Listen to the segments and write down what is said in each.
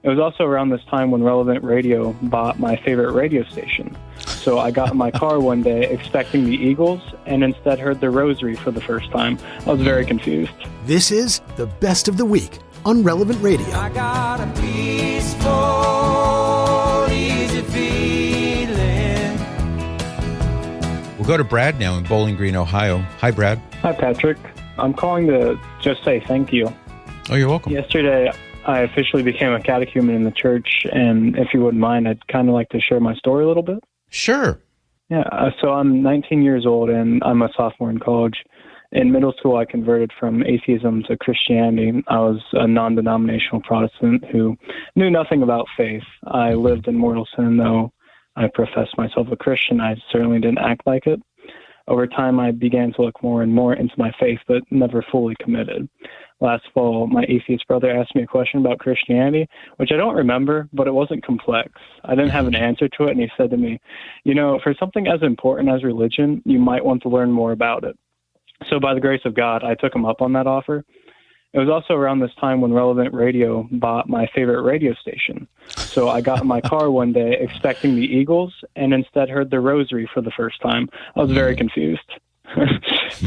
It was also around this time when Relevant Radio bought my favorite radio station. So I got in my car one day expecting the Eagles and instead heard the Rosary for the first time. I was very confused. This is the Best of the Week on Relevant Radio. I got a peaceful, easy feeling. We'll go to Brad now in Bowling Green, Ohio. Hi, Brad. Hi, Patrick. I'm calling to just say thank you. Oh, you're welcome. Yesterday, I officially became a catechumen in the church, and if you wouldn't mind, I'd kind of like to share my story a little bit. Sure. Yeah, so I'm 19 years old, and I'm a sophomore in college. In middle school, I converted from atheism to Christianity. I was a non-denominational Protestant who knew nothing about faith. I lived in mortal sin, though I professed myself a Christian. I certainly didn't act like it. Over time, I began to look more and more into my faith, but never fully committed. Last fall, my atheist brother asked me a question about Christianity, which I don't remember, but it wasn't complex. I didn't have an answer to it, and he said to me, you know, for something as important as religion, you might want to learn more about it. So by the grace of God, I took him up on that offer. It was also around this time when Relevant Radio bought my favorite radio station. So I got in my car one day expecting the Eagles and instead heard the Rosary for the first time. I was very confused.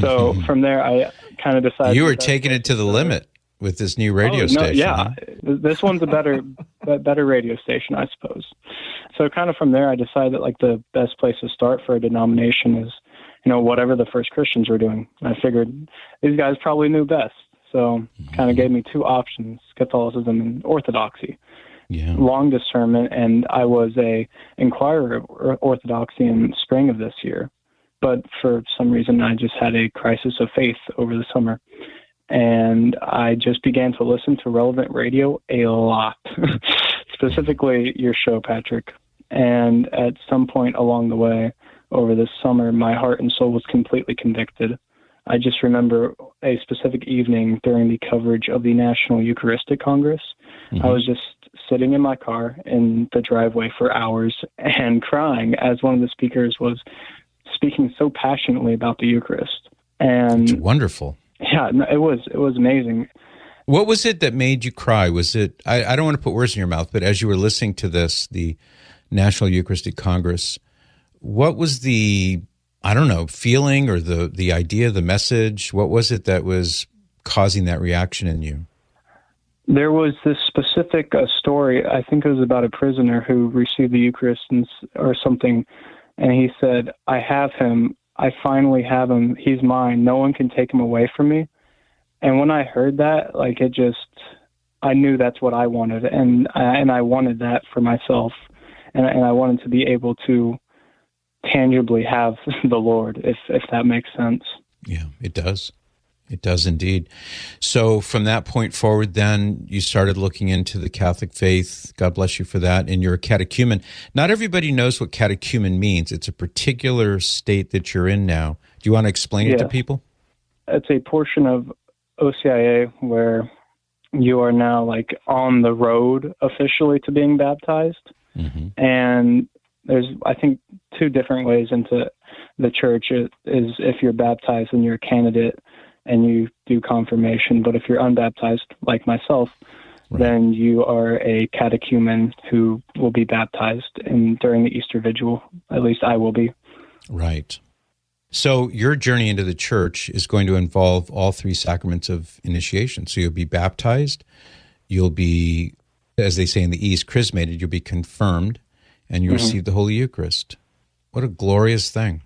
So from there, I kind of decided... You were taking it to the limit with this new radio station. Yeah, huh? This one's a better radio station, I suppose. So kind of from there, I decided that like the best place to start for a denomination is, you know, whatever the first Christians were doing. I figured these guys probably knew best. So kind of gave me two options, Catholicism and Orthodoxy. Yeah. Long discernment, and I was a inquirer of Orthodoxy in spring of this year. But for some reason, I just had a crisis of faith over the summer. And I just began to listen to Relevant Radio a lot, specifically your show, Patrick. And at some point along the way, over this summer, my heart and soul was completely convicted. I just remember a specific evening during the coverage of the National Eucharistic Congress. I was just sitting in my car in the driveway for hours and crying as one of the speakers was speaking so passionately about the Eucharist. And it's wonderful. Yeah, it was amazing. What was it that made you cry? Was it, I don't want to put words in your mouth, but as you were listening to this, the National Eucharistic Congress, what was the, I don't know, feeling or the idea, the message? What was it that was causing that reaction in you? There was this specific story, I think it was about a prisoner who received the Eucharist or something, and he said, I have him. I finally have him. He's mine. No one can take him away from me. And when I heard that, like I knew that's what I wanted, and I wanted that for myself, and I wanted to be able to tangibly have the Lord, if that makes sense. Yeah, it does. It does indeed. So from that point forward, then you started looking into the Catholic faith. God bless you for that. And you're a catechumen. Not everybody knows what catechumen means. It's a particular state that you're in now. Do you want to explain it to people? It's a portion of OCIA where you are now like on the road officially to being baptized. Mm-hmm. And there's, I think, two different ways into the church. It is if you're baptized and you're a candidate and you do confirmation. But if you're unbaptized, like myself, then you are a catechumen who will be baptized during the Easter Vigil. At least I will be. Right. So your journey into the church is going to involve all three sacraments of initiation. So you'll be baptized, you'll be, as they say in the East, chrismated, you'll be confirmed, and you receive the Holy Eucharist. What a glorious thing.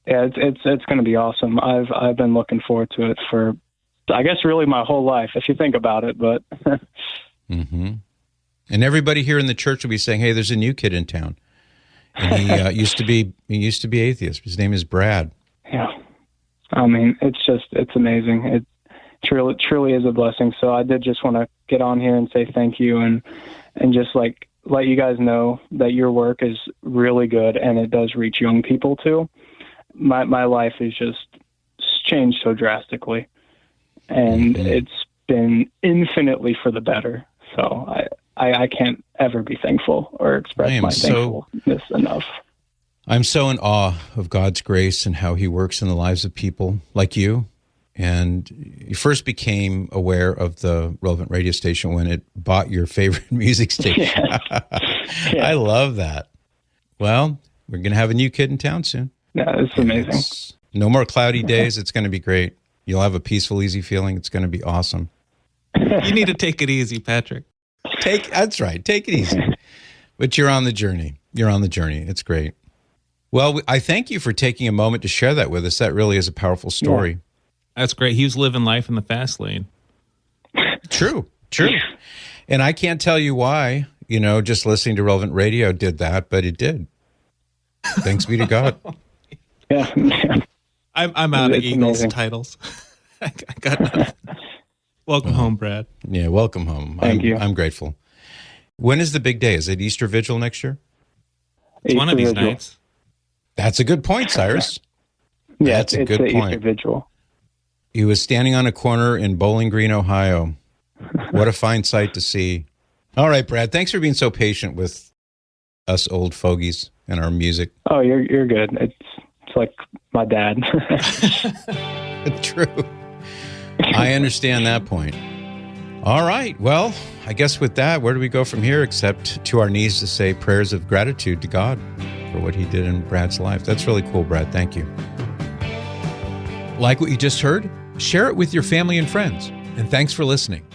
Yeah, it's going to be awesome. I've been looking forward to it for, I guess, really my whole life, if you think about it. But And everybody here in the church will be saying, "Hey, there's a new kid in town, and he used to be atheist. His name is Brad." Yeah, I mean, it's amazing. It truly is a blessing. So I did just want to get on here and say thank you, and just like let you guys know that your work is really good, and it does reach young people too. My life is just changed so drastically, and it's been infinitely for the better. So I can't ever be thankful or express my thankfulness enough. I'm so in awe of God's grace and how he works in the lives of people like you And you first became aware of the relevant radio station when it bought your favorite music station. I love that. Well, we're going to have a new kid in town soon. Yeah, it's amazing. No more cloudy days. It's going to be great. You'll have a peaceful, easy feeling. It's going to be awesome. You need to take it easy, Patrick. That's right. Take it easy. But you're on the journey. You're on the journey. It's great. Well, I thank you for taking a moment to share that with us. That really is a powerful story. Yeah. That's great. He was living life in the fast lane. True. And I can't tell you why, just listening to Relevant Radio did that, but it did. Thanks be to God. Yeah. I'm out of Eagles titles. I got nothing. Welcome home, Brad. Yeah, welcome home. Thank you. I'm grateful. When is the big day? Is it Easter Vigil next year? It's one of these nights. That's a good point, Cyrus. Yeah, That's a good point. Easter Vigil. He was standing on a corner in Bowling Green, Ohio. What a fine sight to see. All right, Brad, thanks for being so patient with us old fogies and our music. Oh, you're good. It's like my dad. True. I understand that point. All right. Well, I guess with that, where do we go from here except to our knees to say prayers of gratitude to God for what he did in Brad's life? That's really cool, Brad. Thank you. Like what you just heard? Share it with your family and friends. And thanks for listening.